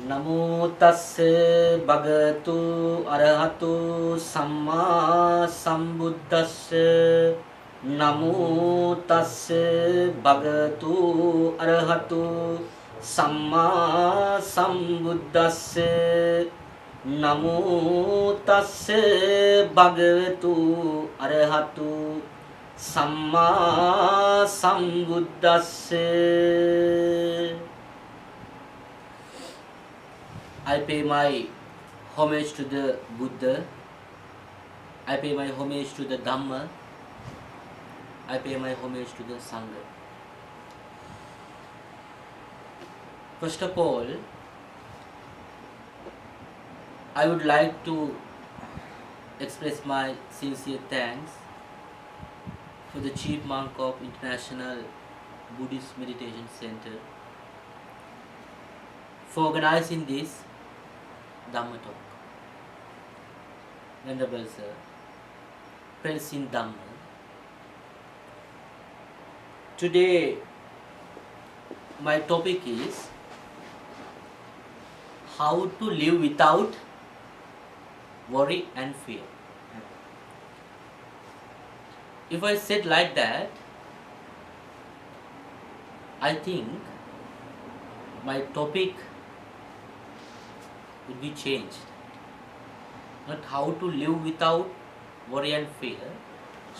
නමෝ තස්ස භගවතු අරහතු සම්මා සම්බුද්දස්ස නමෝ තස්ස භගවතු අරහතු සම්මා සම්බුද්දස්ස නමෝ තස්ස භගවතු අරහතු සම්මා සම්බුද්දස්ස. I pay my homage to the Buddha. I pay my homage to the Dhamma. I pay my homage to the Sangha. First of all, I would like to express my sincere thanks for the Chief Monk of International Buddhist Meditation Center for organizing this Dhamma talk. Venerable Sir, friends in Dhamma, today my topic is how to live without worry and fear. If I said like that, I think my topic would be changed. Not how to live without worry and fear,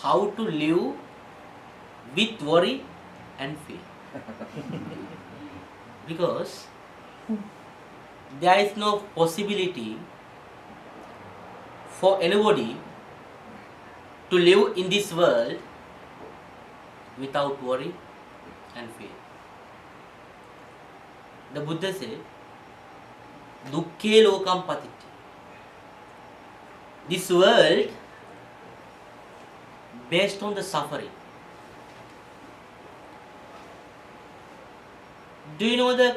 how to live with worry and fear. Because there is no possibility for anybody to live in this world without worry and fear. The Buddha said, Dukkhe lokam patitti. This world based on the suffering. Do you know the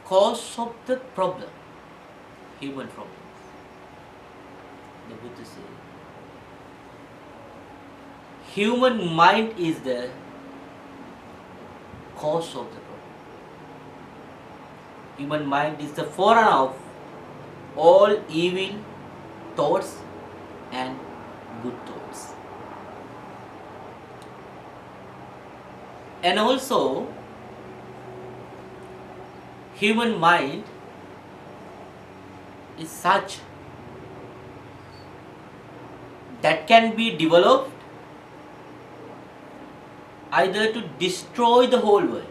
cause of the problem? Human problems. The Buddha said, human mind is the cause of the problem. Human mind is the forerunner of all evil thoughts and good thoughts. And also, human mind is such that can be developed either to destroy the whole world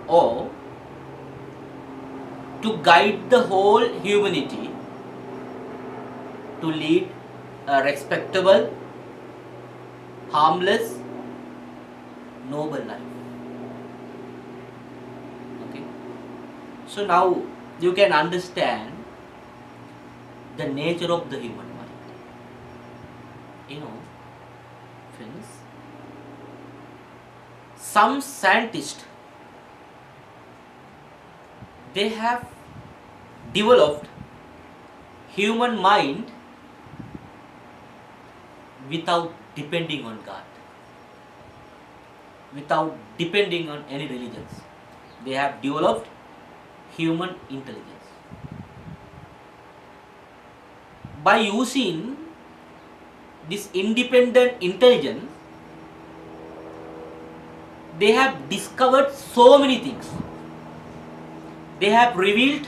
or to guide the whole humanity to lead a respectable, harmless, noble life. Okay? So now you can understand the nature of the human mind. You know, friends, some scientists, they have developed human mind without depending on God, without depending on any religions. They have developed human intelligence. By using this independent intelligence, they have discovered so many things. They have revealed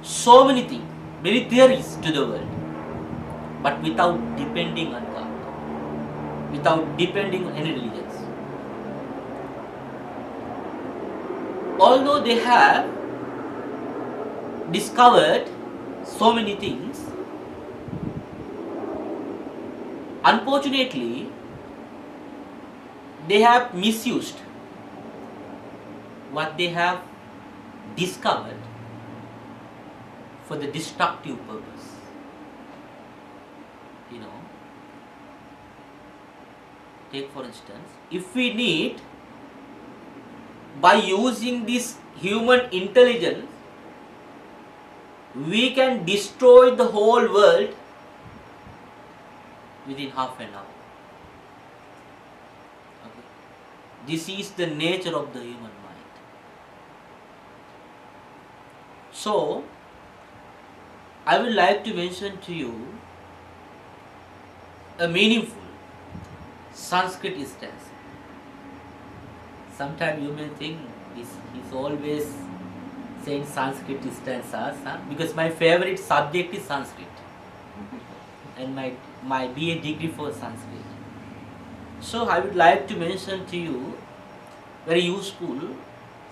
so many things, many theories to the world, but without depending on God, without depending on any religions. Although they have discovered so many things, unfortunately, they have misused what they have discovered for the destructive purpose. You know, take for instance, if we need, by using this human intelligence, we can destroy the whole world within half an hour. Okay. This is the nature of the human mind. So, I would like to mention to you a meaningful Sanskrit stanza. Sometimes you may think he's always saying Sanskrit stanzas, because my favorite subject is Sanskrit and my BA degree for Sanskrit. So I would like to mention to you very useful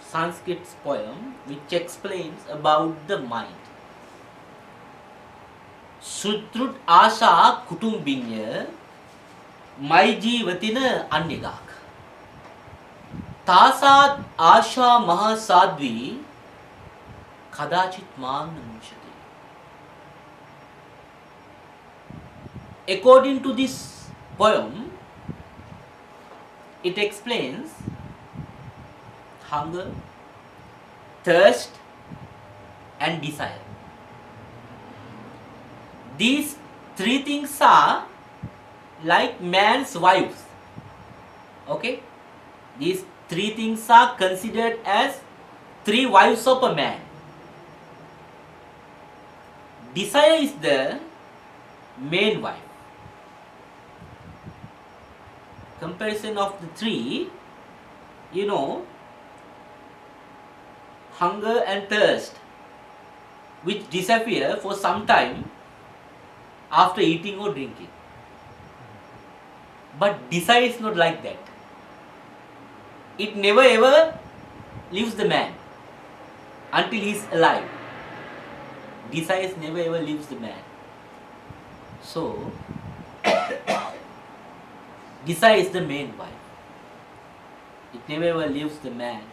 Sanskrit poem which explains about the mind. Sutrut Asha Kutumbinya Mai Jeevatina Annigak Tasad Asha Mahasadvi Kadachit Mang Namushati. According to this poem, it explains hunger, thirst, and desire. These three things are like man's wives. Okay? These three things are considered as three wives of a man. Desire is the main wife. Comparison of the three, hunger and thirst, which disappear for some time after eating or drinking. But desire is not like that. It never ever leaves the man until he is alive. Desire never ever leaves the man. So, desire is the main wife. It never ever leaves the man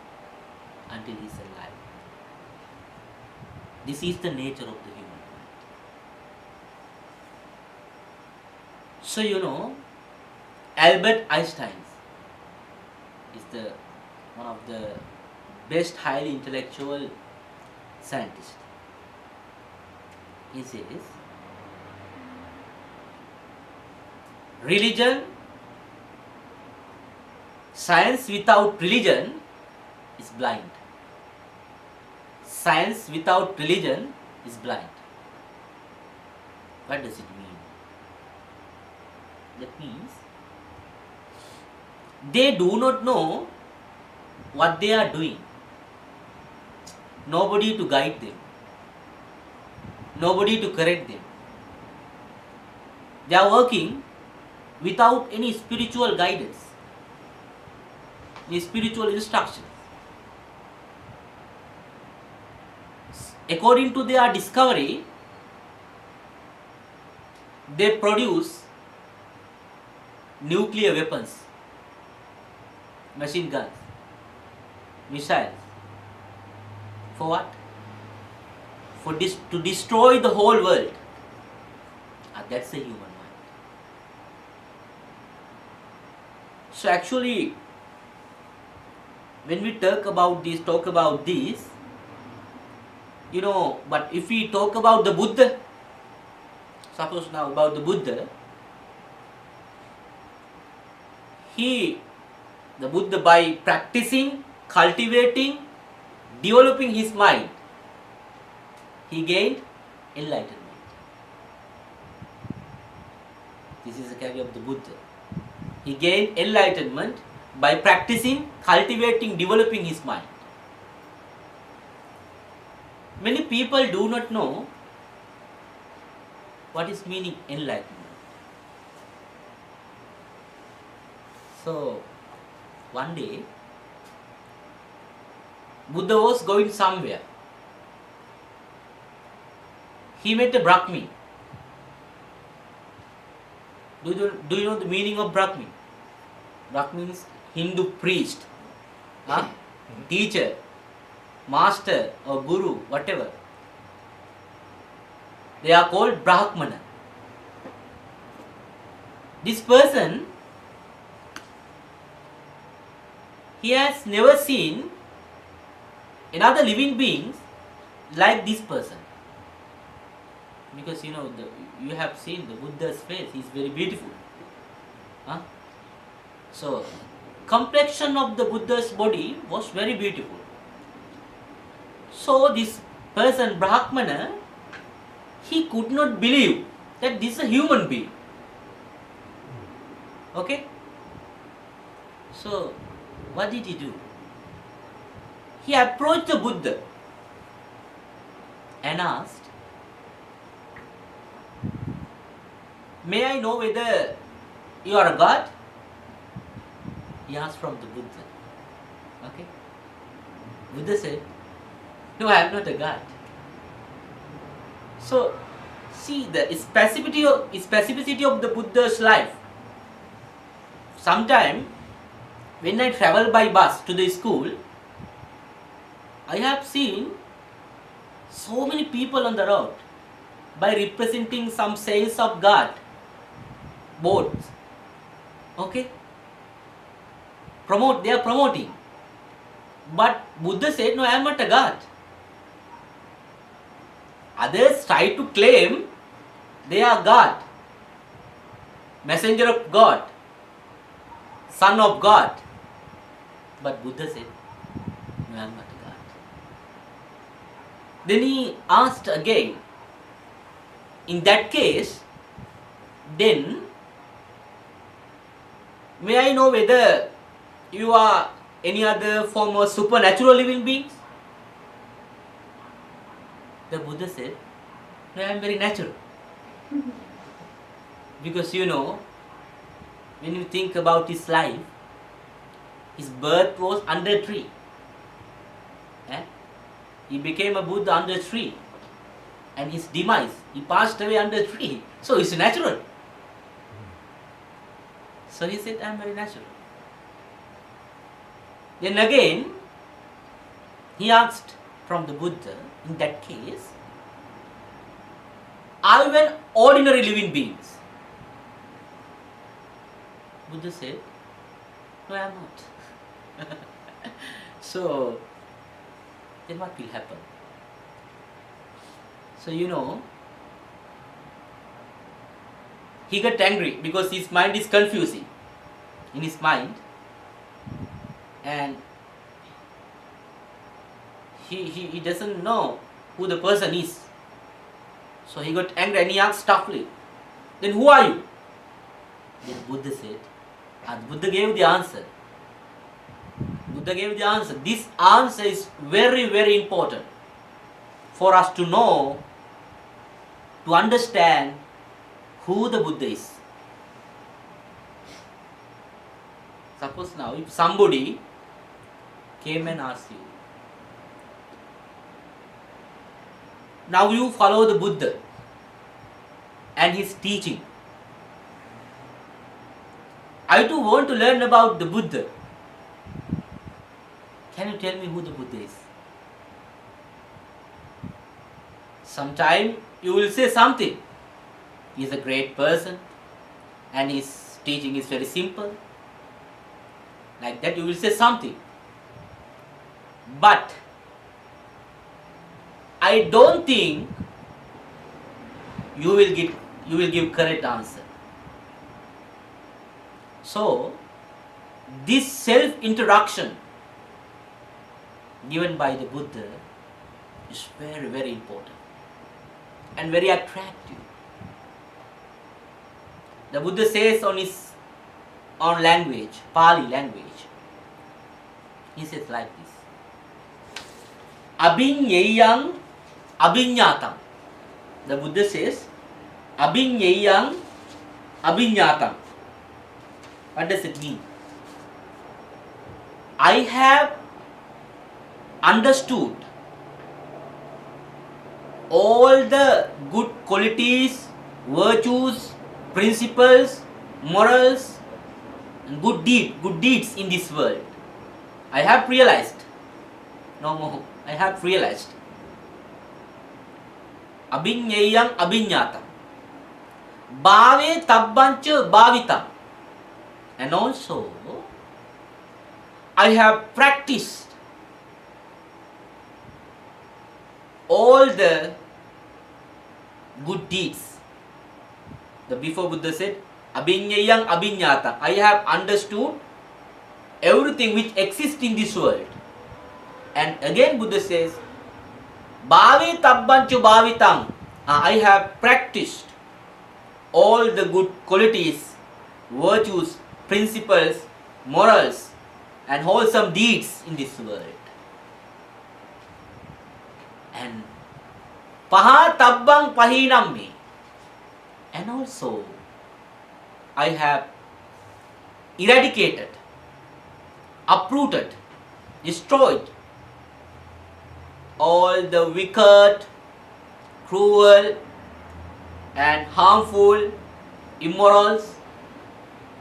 until he is alive. This is the nature of the human mind. So, Albert Einstein is one of the best highly intellectual scientists. He says, science without religion is blind. Science without religion is blind. What does it mean? That means they do not know what they are doing. Nobody to guide them. Nobody to correct them. They are working without any spiritual guidance, any spiritual instruction. According to their discovery, they produce nuclear weapons, machine guns, missiles. For what? To destroy the whole world. That's the human mind. So actually, when we talk about this, but if we talk about the Buddha, suppose now about the Buddha, the Buddha, by practicing, cultivating, developing his mind, he gained enlightenment. This is the career of the Buddha. He gained enlightenment by practicing, cultivating, developing his mind. Many people do not know what is meaning enlightenment. So, one day, Buddha was going somewhere. He met a Brahmin. Do you know the meaning of Brahmin? Brahmin is Hindu priest, teacher, master or guru, whatever. They are called Brahmana. This person, he has never seen another living beings like this person. Because you have seen the Buddha's face, he is very beautiful. So, complexion of the Buddha's body was very beautiful. So, this person, Brahmana, he could not believe that this is a human being. Okay? So, what did he do? He approached the Buddha and asked, may I know whether you are a god? He asked from the Buddha. Okay? Buddha said, no, I am not a god. So, see the specificity of the Buddha's life. Sometime, when I travel by bus to the school, I have seen so many people on the road by representing some sayings of God, boards. Okay? They are promoting. But Buddha said, no, I am not a God. Others try to claim they are God, messenger of God, son of God. But Buddha said, no, I am not a God. Then he asked again, in that case, then may I know whether you are any other form of supernatural living beings? The Buddha said, no, I am very natural. Because when you think about his life, his birth was under a tree. He became a Buddha under a tree. And his demise, he passed away under a tree. So it's natural. So he said, I am very natural. Then again, he asked from the Buddha, in that case, are you an ordinary living beings? Buddha said, no, I am not. So, then what will happen? So, he got angry because his mind is confusing in his mind. And he doesn't know who the person is. So he got angry and he asked toughly, then who are you? Then Buddha said, and Buddha gave the answer. This answer is very, very important for us to know, to understand who the Buddha is. Suppose now, if somebody came and asked you, now you follow the Buddha and his teaching. I too want to learn about the Buddha. Can you tell me who the Buddha is? Sometime you will say something. He is a great person and his teaching is very simple. Like that you will say something. But I don't think you will give correct answer. So this self-introduction given by the Buddha is very, very important and very attractive. The Buddha says on his own language, Pali language, he says like this: Abhinyeyang abhinyatam. The Buddha says, Abhinyeyang abhinyatam. What does it mean? I have understood all the good qualities, virtues, principles, morals, and good deeds in this world. I have realized. No more. I have realized. Abhinyeyang abhinyatam. Bhave tabbancha bhavitam. And also, I have practiced all the good deeds. The before Buddha said, Abhinyeyang abhinyata. I have understood everything which exists in this world. And again Buddha says, Bhavi tabbanchu bhavitam. I have practiced all the good qualities, virtues, principles, morals, and wholesome deeds in this world. And paha tabbang pahinam me. And also, I have eradicated, uprooted, destroyed all the wicked, cruel, and harmful, immoral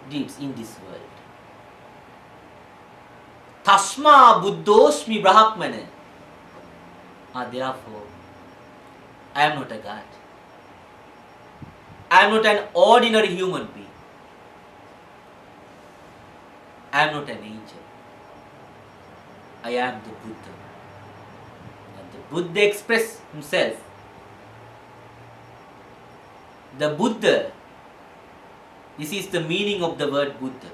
deeds in this world. Tasma buddhosmi brahmana. Therefore, I am not a god. I am not an ordinary human being. I am not an angel. I am the Buddha. And the Buddha expressed himself. The Buddha, this is the meaning of the word Buddha.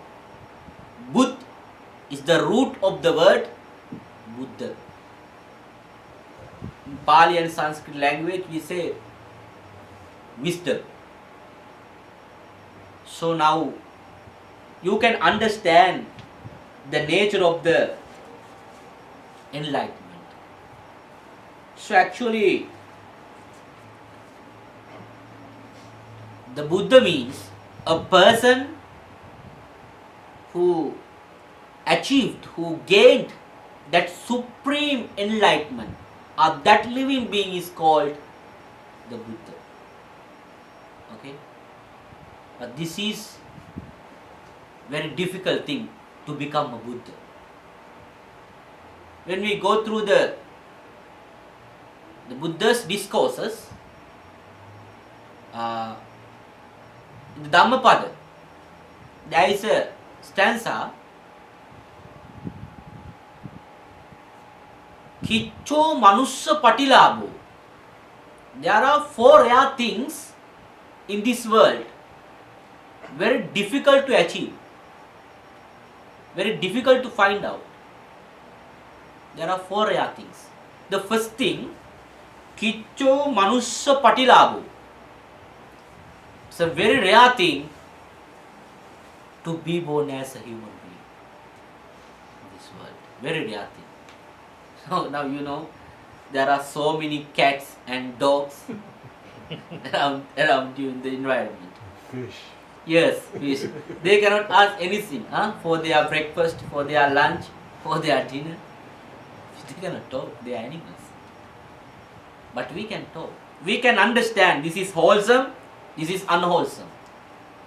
Bud is the root of the word Buddha. In Pali and Sanskrit language we say wisdom. So now you can understand the nature of the enlightenment. So actually the Buddha means a person who achieved, who gained that supreme enlightenment, or that living being is called the Buddha. Okay? But this is very difficult thing to become a Buddha. When we go through the Buddha's discourses, in the Dhammapada, there is a stanza, Kicho Manussa Patilabo. There are 4 rare things in this world very difficult to achieve, very difficult to find out. There are 4 rare things. The first thing, Kicho Manussa Patilabo. It's a very rare thing to be born as a human being in this world. Very rare thing. So now you know there are so many cats and dogs around you in the environment. Fish. Yes, fish. They cannot ask anything for their breakfast, for their lunch, for their dinner. They cannot talk, they are animals. But we can talk. We can understand this is wholesome, this is unwholesome.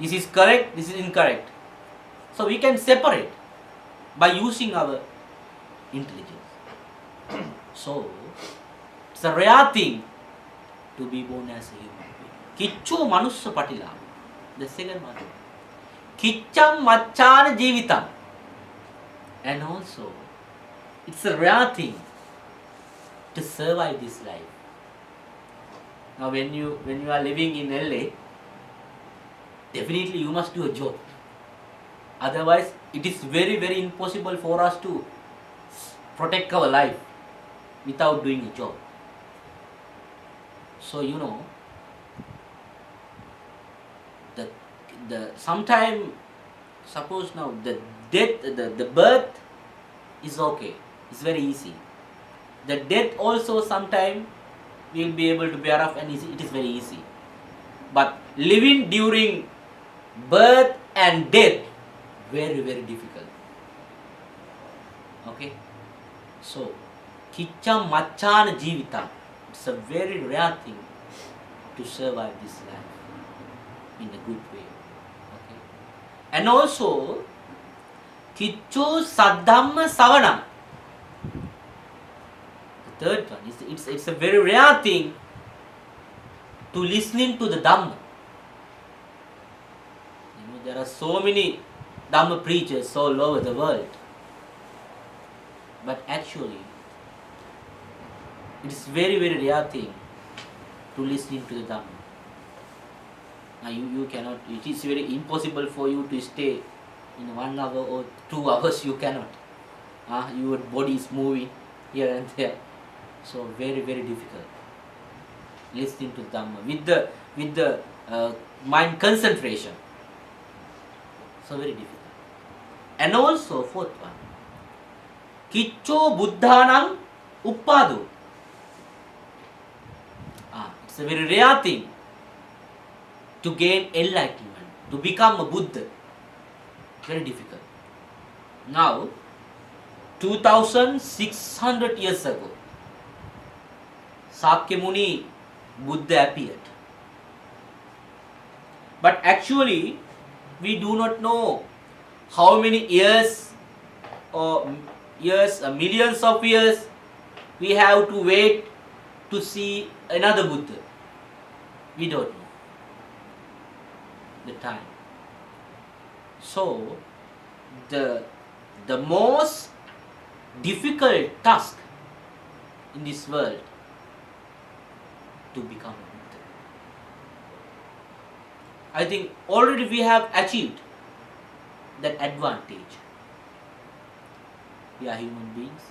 This is correct, this is incorrect. So we can separate by using our intelligence. So, it's a rare thing to be born as a human being. Kicho Manussa Patila. The second one. Kicham Machana Jeevitam. And also, it's a rare thing to survive this life. Now when you are living in LA, definitely you must do a job. Otherwise, it is very, very impossible for us to protect our life without doing a job. So you know, the sometime, suppose now the death, the birth is okay, it's very easy. The death also sometime we will be able to bear off, and it is very easy. But living during birth and death, very, very difficult. Okay? So, Kicham Machana Jeevitam. It's a very rare thing to survive this life in a good way. Okay? And also, Kichu Saddhamma Savanam. The third one is it's a very rare thing to listening to the Dhamma. You know, there are so many Dhamma preachers all over the world. But actually, it is very, very rare thing to listen to the Dhamma. Now you cannot, it is very impossible for you to stay in 1 hour or 2 hours, you cannot. Your body is moving here and there. So very difficult listening to Dhamma with the mind concentration. So very difficult. And also fourth one, Kiccho Buddhanam Uppadu. It's a very rare thing to gain enlightenment, to become a Buddha. Very difficult. Now, 2600 years ago, Sakyamuni Buddha appeared. But actually, we do not know how many years or millions of years we have to wait to see another Buddha. We don't know the time. So, the most difficult task in this world to become a Buddha. I think already we have achieved that advantage. We are human beings,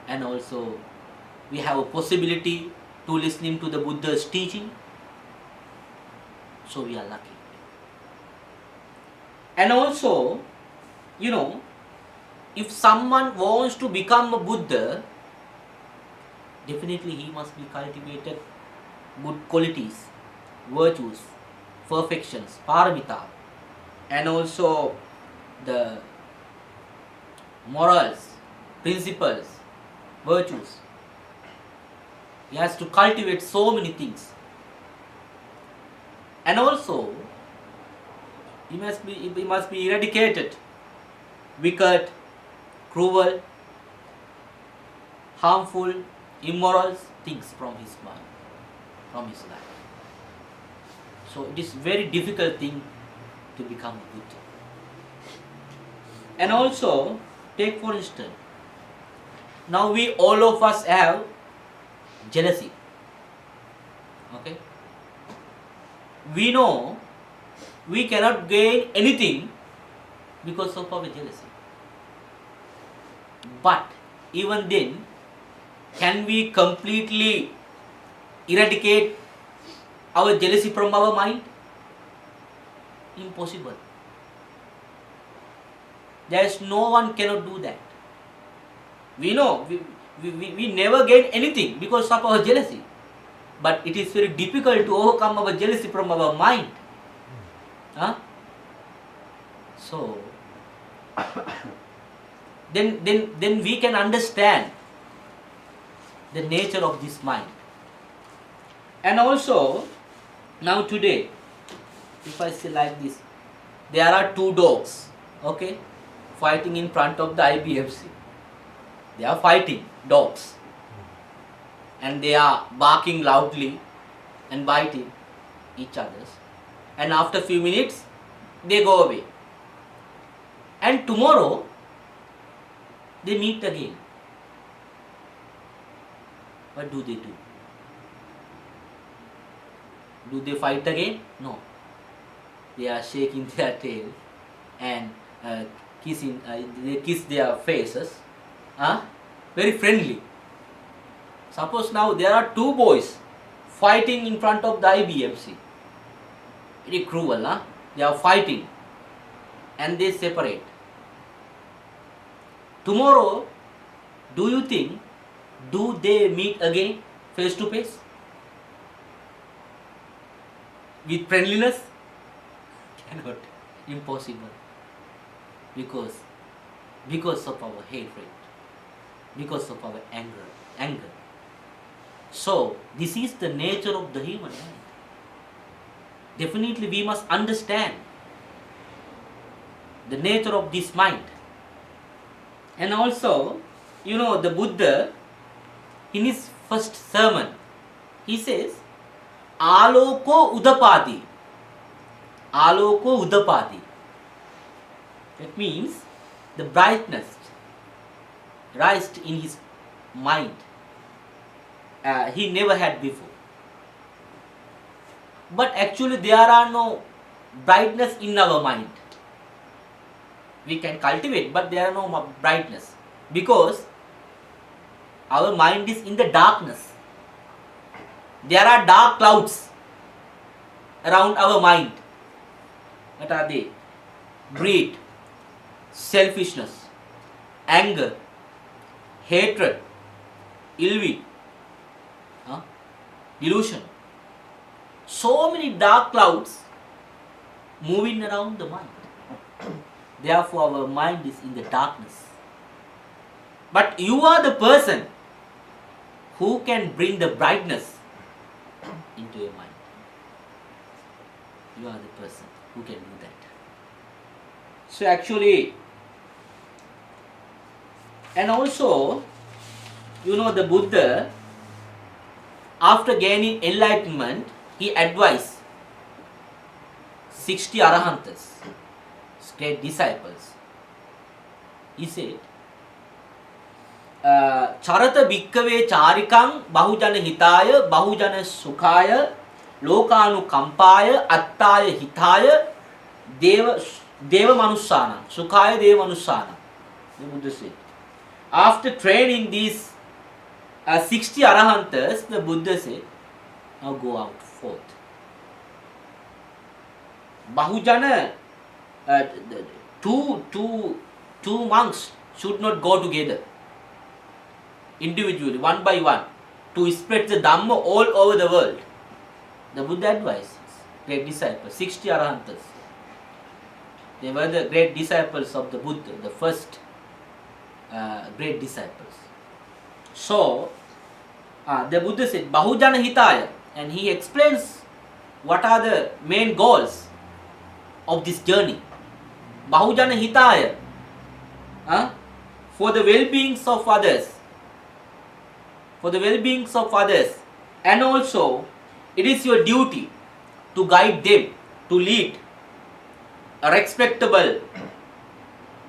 and also we have a possibility to listening to the Buddha's teaching. So we are lucky. And also, if someone wants to become a Buddha, definitely he must be cultivated good qualities, virtues, perfections, paramita, and also the morals, principles, virtues. He has to cultivate so many things. And also, he must be eradicated wicked, cruel, harmful, immoral things from his mind, from his life. So it is very difficult thing to become a Buddha. And also, take for instance, now we all of us have jealousy. Okay? We know we cannot gain anything because of our jealousy. But even then, can we completely eradicate our jealousy from our mind? Impossible. There is no one cannot do that. We know we never gain anything because of our jealousy. But it is very difficult to overcome our jealousy from our mind. So then we can understand the nature of this mind. And also, now today, if I say like this, there are two dogs, okay, fighting in front of the IBMC. They are fighting, dogs. And they are barking loudly and biting each other. And after few minutes, they go away. And tomorrow, they meet again. What do they do? Do they fight again? No. They are shaking their tail and kissing. They kiss their faces. Very friendly. Suppose now there are two boys fighting in front of the IBMC. Very cruel, They are fighting and they separate. Tomorrow, do you think, do they meet again face to face? With friendliness? Cannot. Impossible. Because of our hatred. Because of our anger. So, this is the nature of the human mind. Definitely we must understand the nature of this mind. And also, the Buddha, in his first sermon, he says, Aloko Udapadi. Aloko Udapadi. That means the brightness rised in his mind. He never had before. But actually there are no brightness in our mind. We can cultivate, but there are no brightness. Because Our mind is in the darkness. There are dark clouds around our mind. What are they? Greed, selfishness, anger, hatred, ill will, delusion. So many dark clouds moving around the mind. Therefore, our mind is in the darkness. But you are the person who can bring the brightness into your mind. You are the person who can do that. So actually, and also, the Buddha, after gaining enlightenment, he advised 60 Arahants, great disciples. He said, Charata bhikkave charikang bahujana hitaya bahujana sukhaya lokanu kampaya attaya hitaya deva manussana sukhaya deva manussana. The Buddha said. After training these 60 Arahants, the Buddha said, now go out forth. Bahujana, two monks should not go together individually, one by one, to spread the Dhamma all over the world. The Buddha advised great disciples, 60 Arahants. They were the great disciples of the Buddha, the first great disciples. So, the Buddha said, Bahujana Hitaya, and he explains what are the main goals of this journey. Bahujana Hitaya, for the well-beings of others. For the well-beings of others. And also, it is your duty to guide them to lead a respectable,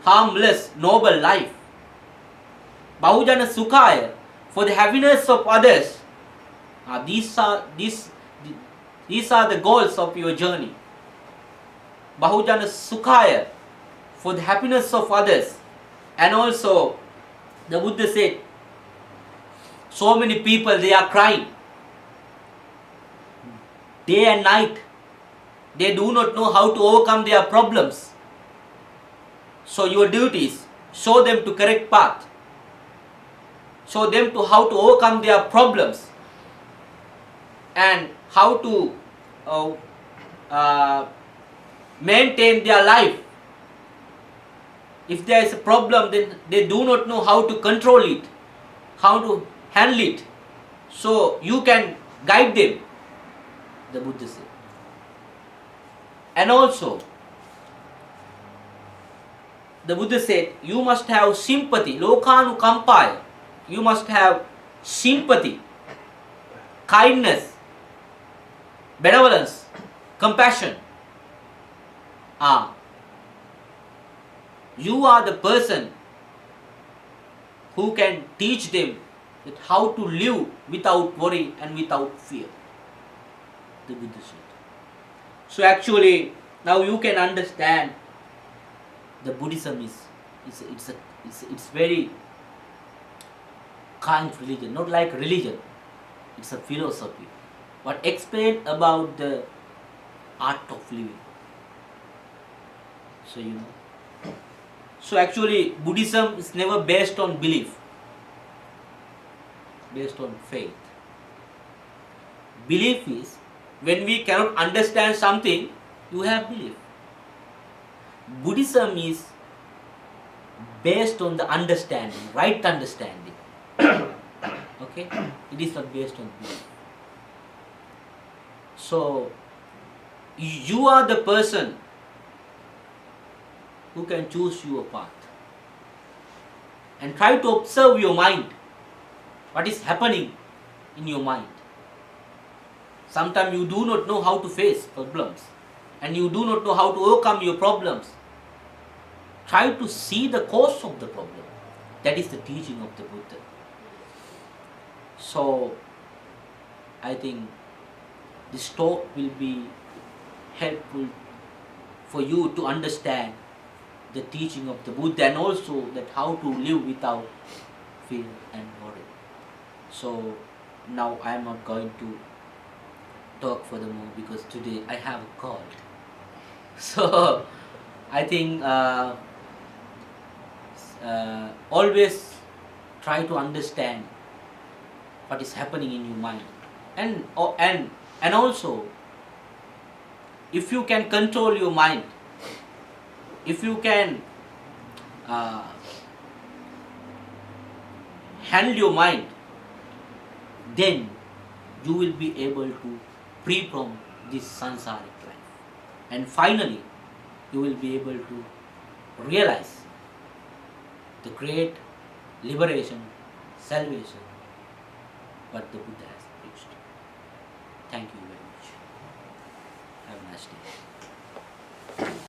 harmless, noble life. Bahujana Sukhaya, for the happiness of others. These are the goals of your journey. Bahujana Sukhaya, for the happiness of others. And also, the Buddha said, so many people, they are crying day and night. They do not know how to overcome their problems. So your duty is show them to correct path. Show them to how to overcome their problems and how to maintain their life. If there is a problem, then they do not know how to control it, how to handle it. So you can guide them, the Buddha said. And also, the Buddha said, you must have sympathy, lokanu kampaya. You must have sympathy, kindness, benevolence, compassion. You are the person who can teach them that how to live without worry and without fear, the Buddha said. So actually, now you can understand the Buddhism it's very kind religion, not like religion. It's a philosophy. But explain about the art of living. So So actually, Buddhism is never based on belief, based on faith. Belief is when we cannot understand something, you have belief. Buddhism is based on the understanding, right understanding. Okay? It is not based on belief. So, you are the person who can choose your path. And try to observe your mind. What is happening in your mind? Sometimes you do not know how to face problems. And you do not know how to overcome your problems. Try to see the cause of the problem. That is the teaching of the Buddha. So, I think this talk will be helpful for you to understand the teaching of the Buddha and also that how to live without fear and worry. So now I am not going to talk furthermore because today I have a cold. So I think always try to understand what is happening in your mind, and also if you can control your mind, if you can uh, handle your mind, then you will be able to free from this sansaric life, and finally you will be able to realize the great liberation, salvation what the Buddha has preached. Thank you very much. Have a nice day.